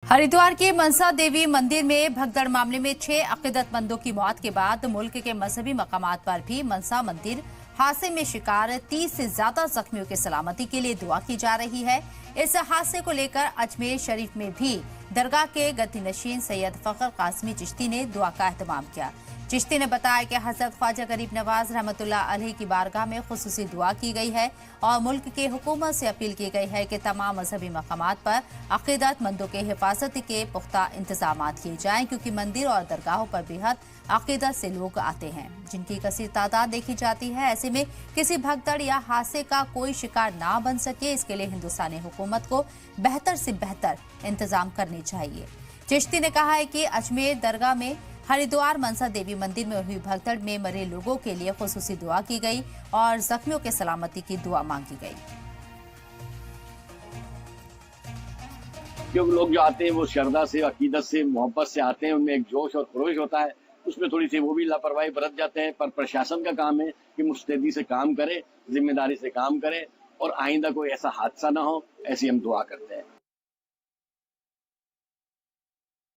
हरिद्वार के मनसा देवी मंदिर में भगदड़ मामले में 6 अकीदतमंदों की मौत के बाद मुल्क के मजहबी मकामात पर भी मनसा मंदिर हादसे में शिकार 30 से ज्यादा जख्मियों की सलामती के लिए दुआ की जा रही है। इस हादसे को लेकर अजमेर शरीफ में भी दरगाह के गद्दीनशीन सैयद फखर कासमी चिश्ती ने दुआ का एहतमाम किया। चिश्ती ने बताया कि हजरत ख्वाजा गरीब नवाज रहमतुल्लाह अलैह की बारगाह में खुसूसी दुआ की गई है और मुल्क की हुकूमत से अपील की गई है कि तमाम मजहबी मकामात पर अकीदतमंदों के हिफाजत के पुख्ता इंतजाम किए जाएं, क्योंकि मंदिर और दरगाहों पर बेहद अकीदत से लोग आते हैं जिनकी कसीर तादाद देखी जाती है। ऐसे में किसी भगदड़ या हादसे का कोई शिकार ना बन सके, इसके लिए हिंदुस्तानी हुकूमत को बेहतर से बेहतर इंतजाम करने चाहिए। चिश्ती ने कहा है कि अजमेर दरगाह में हरिद्वार मनसा देवी मंदिर में हुई भगदड़ में मरे लोगों के लिए खुसूसी दुआ की गई और जख्मियों के सलामती की दुआ मांगी गई। क्योंकि लोग जो आते हैं वो श्रद्धा से, अकीदत से, मोहब्बत से आते हैं, उनमें एक जोश और खरोश होता है, उसमें थोड़ी सी वो भी लापरवाही बरत जाते हैं। पर प्रशासन का काम है कि मुस्तैदी से काम करे, जिम्मेदारी से काम करे और आइंदा कोई ऐसा हादसा ना हो, ऐसी हम दुआ करते हैं।